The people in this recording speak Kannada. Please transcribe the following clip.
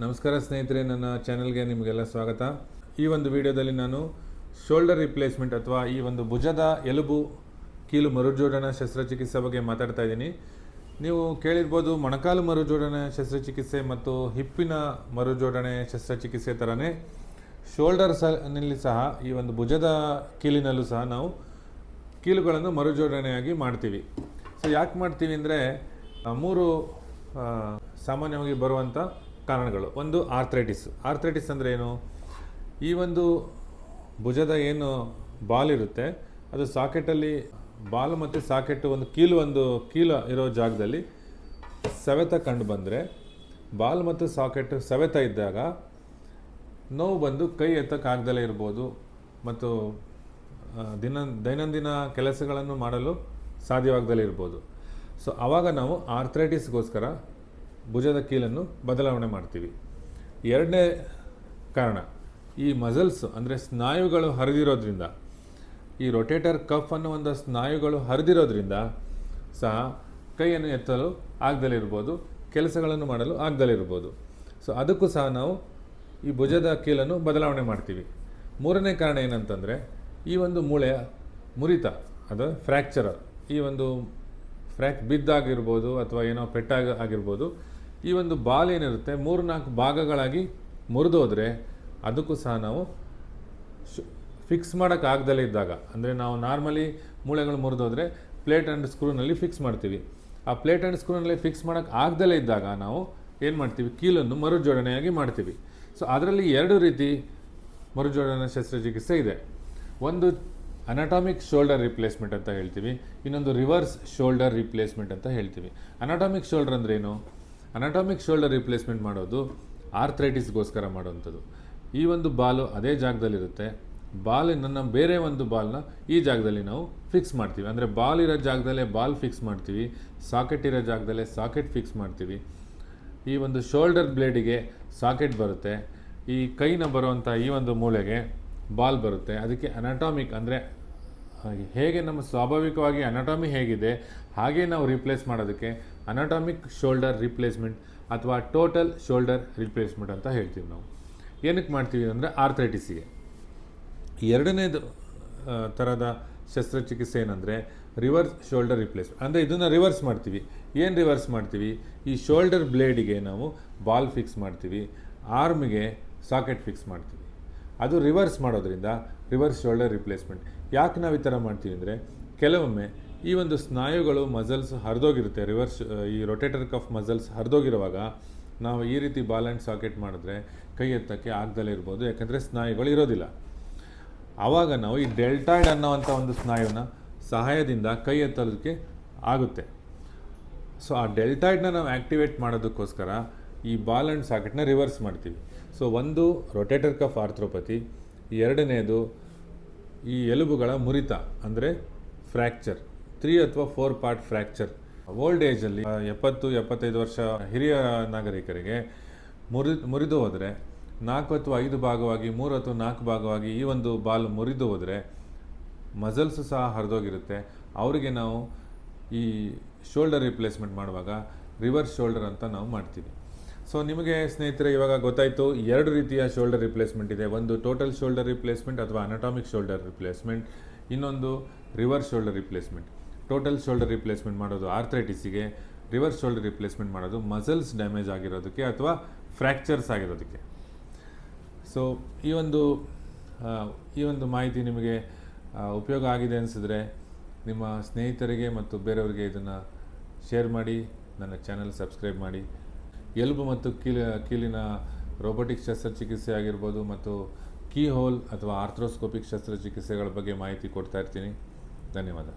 ನಮಸ್ಕಾರ ಸ್ನೇಹಿತರೆ, ನನ್ನ ಚಾನೆಲ್ಗೆ ನಿಮಗೆಲ್ಲ ಸ್ವಾಗತ. ಈ ಒಂದು ವಿಡಿಯೋದಲ್ಲಿ ನಾನು ಶೋಲ್ಡರ್ ರಿಪ್ಲೇಸ್ಮೆಂಟ್ ಅಥವಾ ಈ ಒಂದು ಭುಜದ ಎಲುಬು ಕೀಲು ಮರುಜೋಡಣಾ ಶಸ್ತ್ರಚಿಕಿತ್ಸೆ ಬಗ್ಗೆ ಮಾತಾಡ್ತಾ ಇದ್ದೀನಿ. ನೀವು ಕೇಳಿರ್ಬೋದು, ಮೊಣಕಾಲು ಮರುಜೋಡಣೆ ಶಸ್ತ್ರಚಿಕಿತ್ಸೆ ಮತ್ತು ಹಿಪ್ಪಿನ ಮರುಜೋಡಣೆ ಶಸ್ತ್ರಚಿಕಿತ್ಸೆ ಥರನೇ ಶೋಲ್ಡರ್ಸ್ನಲ್ಲಿ ಸಹ ಈ ಒಂದು ಭುಜದ ಕೀಲಿನಲ್ಲೂ ಸಹ ನಾವು ಕೀಲುಗಳನ್ನು ಮರುಜೋಡಣೆಯಾಗಿ ಮಾಡ್ತೀವಿ. ಸೊ ಯಾಕೆ ಮಾಡ್ತೀವಿ ಅಂದರೆ ಮೂರು ಸಾಮಾನ್ಯವಾಗಿ ಬರುವಂಥ ಕಾರಣಗಳು. ಒಂದು ಆರ್ಥ್ರೈಟಿಸ್ ಅಂದರೆ ಏನು? ಈ ಒಂದು ಭುಜದ ಏನು ಬಾಲ್ ಇರುತ್ತೆ ಅದು ಸಾಕೆಟಲ್ಲಿ ಬಾಲ್ ಮತ್ತು ಸಾಕೆಟ್ ಒಂದು ಕೀಲು ಇರೋ ಜಾಗದಲ್ಲಿ ಸವೆತ ಕಂಡು ಬಂದರೆ, ಬಾಲ್ ಮತ್ತು ಸಾಕೆಟ್ ಸವೆತ ಇದ್ದಾಗ ನೋವು ಬಂದು ಕೈ ಎತ್ತಕ್ಕಾಗ್ದಲೇ ಇರ್ಬೋದು ಮತ್ತು ದೈನಂದಿನ ಕೆಲಸಗಳನ್ನು ಮಾಡಲು ಸಾಧ್ಯವಾಗ್ದಲೇ ಇರ್ಬೋದು. ಸೊ ಆವಾಗ ನಾವು ಆರ್ಥ್ರೈಟಿಸ್ಗೋಸ್ಕರ ಭುಜದ ಕೀಲನ್ನು ಬದಲಾವಣೆ ಮಾಡ್ತೀವಿ. ಎರಡನೇ ಕಾರಣ, ಈ ಮಸಲ್ಸ್ ಅಂದರೆ ಸ್ನಾಯುಗಳು ಹರಿದಿರೋದ್ರಿಂದ, ಈ ರೊಟೇಟರ್ ಕಫ್ ಅನ್ನೋ ಒಂದು ಸ್ನಾಯುಗಳು ಹರಿದಿರೋದ್ರಿಂದ ಸಹ ಕೈಯನ್ನು ಎತ್ತಲು ಆಗದಲೇ ಇರ್ಬೋದು, ಕೆಲಸಗಳನ್ನು ಮಾಡಲು ಆಗದಲೇ ಇರ್ಬೋದು. ಸೊ ಅದಕ್ಕೂ ಸಹ ನಾವು ಈ ಭುಜದ ಕೀಲನ್ನು ಬದಲಾವಣೆ ಮಾಡ್ತೀವಿ. ಮೂರನೇ ಕಾರಣ ಏನಂತಂದರೆ, ಈ ಒಂದು ಮೂಳೆಯ ಮುರಿತ, ಅದು ಫ್ರ್ಯಾಕ್ಚರ್, ಈ ಒಂದು ಬಿದ್ದಾಗಿರ್ಬೋದು ಅಥವಾ ಏನೋ ಆಗಿರ್ಬೋದು, ಈ ಒಂದು ಬಾಲ್ ಏನಿರುತ್ತೆ 3-4 ಭಾಗಗಳಾಗಿ ಮುರಿದೋದ್ರೆ ಅದಕ್ಕೂ ಸಹ ನಾವು ಫಿಕ್ಸ್ ಮಾಡೋಕ್ಕಾಗ್ದಲೇ ಇದ್ದಾಗ, ಅಂದರೆ ನಾವು ನಾರ್ಮಲಿ ಮೂಳೆಗಳು ಮುರಿದೋದ್ರೆ ಪ್ಲೇಟ್ ಆ್ಯಂಡ್ ಸ್ಕ್ರೂನಲ್ಲಿ ಫಿಕ್ಸ್ ಮಾಡ್ತೀವಿ. ಆ ಪ್ಲೇಟ್ ಆ್ಯಂಡ್ ಸ್ಕ್ರೂನಲ್ಲಿ ಫಿಕ್ಸ್ ಮಾಡೋಕ್ಕೆ ಆಗದಲೇ ಇದ್ದಾಗ ನಾವು ಏನು ಮಾಡ್ತೀವಿ, ಕೀಲನ್ನು ಮರುಜೋಡಣೆಯಾಗಿ ಮಾಡ್ತೀವಿ. ಸೊ ಅದರಲ್ಲಿ 2 ರೀತಿ ಮರುಜೋಡಣಾ ಶಸ್ತ್ರಚಿಕಿತ್ಸೆ ಇದೆ. ಒಂದು ಅನಾಟಾಮಿಕ್ ಶೋಲ್ಡರ್ ರಿಪ್ಲೇಸ್ಮೆಂಟ್ ಅಂತ ಹೇಳ್ತೀವಿ, ಇನ್ನೊಂದು ರಿವರ್ಸ್ ಶೋಲ್ಡರ್ ರಿಪ್ಲೇಸ್ಮೆಂಟ್ ಅಂತ ಹೇಳ್ತೀವಿ. ಅನಾಟಾಮಿಕ್ ಶೋಲ್ಡರ್ ಅಂದ್ರೇನು? ಅನಾಟಾಮಿಕ್ ಶೋಲ್ಡರ್ ರಿಪ್ಲೇಸ್ಮೆಂಟ್ ಮಾಡೋದು ಆರ್ಥ್ರೈಟಿಸ್ಗೋಸ್ಕರ ಮಾಡೋವಂಥದ್ದು. ಈ ಒಂದು ಬಾಲು ಅದೇ ಜಾಗದಲ್ಲಿರುತ್ತೆ, ಬಾಲಿನ ಬೇರೆ ಒಂದು ಬಾಲ್ನ ಈ ಜಾಗದಲ್ಲಿ ನಾವು ಫಿಕ್ಸ್ ಮಾಡ್ತೀವಿ. ಅಂದರೆ ಬಾಲ್ ಇರೋ ಜಾಗದಲ್ಲೇ ಬಾಲ್ ಫಿಕ್ಸ್ ಮಾಡ್ತೀವಿ, ಸಾಕೆಟ್ ಇರೋ ಜಾಗದಲ್ಲೇ ಸಾಕೆಟ್ ಫಿಕ್ಸ್ ಮಾಡ್ತೀವಿ. ಈ ಒಂದು ಶೋಲ್ಡರ್ ಬ್ಲೇಡಿಗೆ ಸಾಕೆಟ್ ಬರುತ್ತೆ, ಈ ಕೈನ ಬರುವಂಥ ಈ ಒಂದು ಮೂಳೆಗೆ ಬಾಲ್ ಬರುತ್ತೆ. ಅದಕ್ಕೆ ಅನಾಟಾಮಿಕ್ ಅಂದರೆ ಹೇಗೆ ನಮ್ಮ ಸ್ವಾಭಾವಿಕವಾಗಿ ಅನಾಟಾಮಿ ಹೇಗಿದೆ ಹಾಗೆ ನಾವು ರಿಪ್ಲೇಸ್ ಮಾಡೋದಕ್ಕೆ ಅನಾಟಾಮಿಕ್ ಶೋಲ್ಡರ್ ರಿಪ್ಲೇಸ್ಮೆಂಟ್ ಅಥವಾ ಟೋಟಲ್ ಶೋಲ್ಡರ್ ರಿಪ್ಲೇಸ್ಮೆಂಟ್ ಅಂತ ಹೇಳ್ತೀವಿ. ನಾವು ಏನಕ್ಕೆ ಮಾಡ್ತೀವಿ ಅಂದರೆ ಆರ್ಥ್ರೈಟಿಸಿಗೆ. ಎರಡನೇದು ಥರದ ಶಸ್ತ್ರಚಿಕಿತ್ಸೆ ಏನಂದರೆ ರಿವರ್ಸ್ ಶೋಲ್ಡರ್ ರಿಪ್ಲೇಸ್ಮೆಂಟ್. ಅಂದರೆ ಇದನ್ನು ರಿವರ್ಸ್ ಮಾಡ್ತೀವಿ. ಏನು ರಿವರ್ಸ್ ಮಾಡ್ತೀವಿ? ಈ ಶೋಲ್ಡರ್ ಬ್ಲೇಡಿಗೆ ನಾವು ಬಾಲ್ ಫಿಕ್ಸ್ ಮಾಡ್ತೀವಿ, ಆರ್ಮಿಗೆ ಸಾಕೆಟ್ ಫಿಕ್ಸ್ ಮಾಡ್ತೀವಿ. ಅದು ರಿವರ್ಸ್ ಮಾಡೋದ್ರಿಂದ ರಿವರ್ಸ್ ಶೋಲ್ಡರ್ ರಿಪ್ಲೇಸ್ಮೆಂಟ್. ಯಾಕೆ ನಾವು ಈ ಥರ ಮಾಡ್ತೀವಿ ಅಂದರೆ, ಕೆಲವೊಮ್ಮೆ ಈ ಒಂದು ಸ್ನಾಯುಗಳು ಮಸಲ್ಸ್ ಹರಿದೋಗಿರುತ್ತೆ, ಈ ರೊಟೇಟರ್ ಕಫ್ ಮಸಲ್ಸ್ ಹರಿದೋಗಿರುವಾಗ ನಾವು ಈ ರೀತಿ ಬಾಲ್ ಆ್ಯಂಡ್ ಸಾಕೆಟ್ ಮಾಡಿದ್ರೆ ಕೈ ಎತ್ತಕ್ಕೆ ಆಗದಲೇ ಇರ್ಬೋದು, ಯಾಕಂದರೆ ಸ್ನಾಯುಗಳು ಇರೋದಿಲ್ಲ. ಆವಾಗ ನಾವು ಈ ಡೆಲ್ಟಾಯ್ಡ್ ಅನ್ನೋವಂಥ ಒಂದು ಸ್ನಾಯುವಿನ ಸಹಾಯದಿಂದ ಕೈ ಎತ್ತೋದಕ್ಕೆ ಆಗುತ್ತೆ. ಸೊ ಆ ಡೆಲ್ಟಾಯ್ಡ್ನ ನಾವು ಆ್ಯಕ್ಟಿವೇಟ್ ಮಾಡೋದಕ್ಕೋಸ್ಕರ ಈ ಬಾಲ್ ಆ್ಯಂಡ್ ಸಾಕೆಟ್ನ ರಿವರ್ಸ್ ಮಾಡ್ತೀವಿ. ಸೊ ಒಂದು ರೊಟೇಟರ್ ಕಫ್ ಆರ್ಥ್ರೋಪತಿ, ಎರಡನೇದು ಈ ಎಲುಬುಗಳ ಮುರಿತ ಅಂದರೆ ಫ್ರ್ಯಾಕ್ಚರ್, 3 ಅಥವಾ 4 ಪಾರ್ಟ್ ಫ್ರ್ಯಾಕ್ಚರ್. ಓಲ್ಡ್ ಏಜಲ್ಲಿ 70-75 ವರ್ಷ ಹಿರಿಯ ನಾಗರಿಕರಿಗೆ ಮುರಿದು ಹೋದರೆ 4 ಅಥವಾ 5 ಭಾಗವಾಗಿ, 3 ಅಥವಾ 4 ಭಾಗವಾಗಿ ಈ ಒಂದು ಬಾಲ್ ಮುರಿದು ಹೋದರೆ ಮಸಲ್ಸು ಸಹ ಹರಿದೋಗಿರುತ್ತೆ. ಅವರಿಗೆ ನಾವು ಈ ಶೋಲ್ಡರ್ ರಿಪ್ಲೇಸ್ಮೆಂಟ್ ಮಾಡುವಾಗ ರಿವರ್ಸ್ ಶೋಲ್ಡರ್ ಅಂತ ನಾವು ಮಾಡ್ತೀವಿ. ಸೊ ನಿಮಗೆ ಸ್ನೇಹಿತರೆ ಇವಾಗ ಗೊತ್ತಾಯಿತು, 2 ರೀತಿಯ ಶೋಲ್ಡರ್ ರಿಪ್ಲೇಸ್ಮೆಂಟ್ ಇದೆ. ಒಂದು ಟೋಟಲ್ ಶೋಲ್ಡರ್ ರಿಪ್ಲೇಸ್ಮೆಂಟ್ ಅಥವಾ ಅನಾಟಾಮಿಕ್ ಶೋಲ್ಡರ್ ರಿಪ್ಲೇಸ್ಮೆಂಟ್, ಇನ್ನೊಂದು reverse shoulder replacement. Total shoulder replacement ಮಾಡೋದು ಆರ್ಥ್ರೈಟಿಸಿಗೆ, ರಿವರ್ಸ್ ಶೋಲ್ಡರ್ ರಿಪ್ಲೇಸ್ಮೆಂಟ್ ಮಾಡೋದು ಮಸಲ್ಸ್ ಡ್ಯಾಮೇಜ್ ಆಗಿರೋದಕ್ಕೆ ಅಥವಾ ಫ್ರ್ಯಾಕ್ಚರ್ಸ್ ಆಗಿರೋದಕ್ಕೆ. ಸೊ ಈ ಒಂದು ಮಾಹಿತಿ ನಿಮಗೆ ಉಪಯೋಗ ಆಗಿದೆ ಅನಿಸಿದ್ರೆ ನಿಮ್ಮ ಸ್ನೇಹಿತರಿಗೆ ಮತ್ತು ಬೇರೆಯವರಿಗೆ ಇದನ್ನು ಶೇರ್ ಮಾಡಿ, ನನ್ನ ಚಾನಲ್ ಸಬ್ಸ್ಕ್ರೈಬ್ ಮಾಡಿ. ಎಲುಬು ಮತ್ತು ಕೀಲಿನ ರೋಬೋಟಿಕ್ ಶಸ್ತ್ರಚಿಕಿತ್ಸೆ ಆಗಿರ್ಬೋದು ಮತ್ತು ಕೀ ಹೋಲ್ ಅಥವಾ ಆರ್ಥ್ರೋಸ್ಕೋಪಿಕ್ ಶಸ್ತ್ರಚಿಕಿತ್ಸೆಗಳ ಬಗ್ಗೆ ಮಾಹಿತಿ ಕೊಡ್ತಾ ಇರ್ತೀನಿ. ಧನ್ಯವಾದ.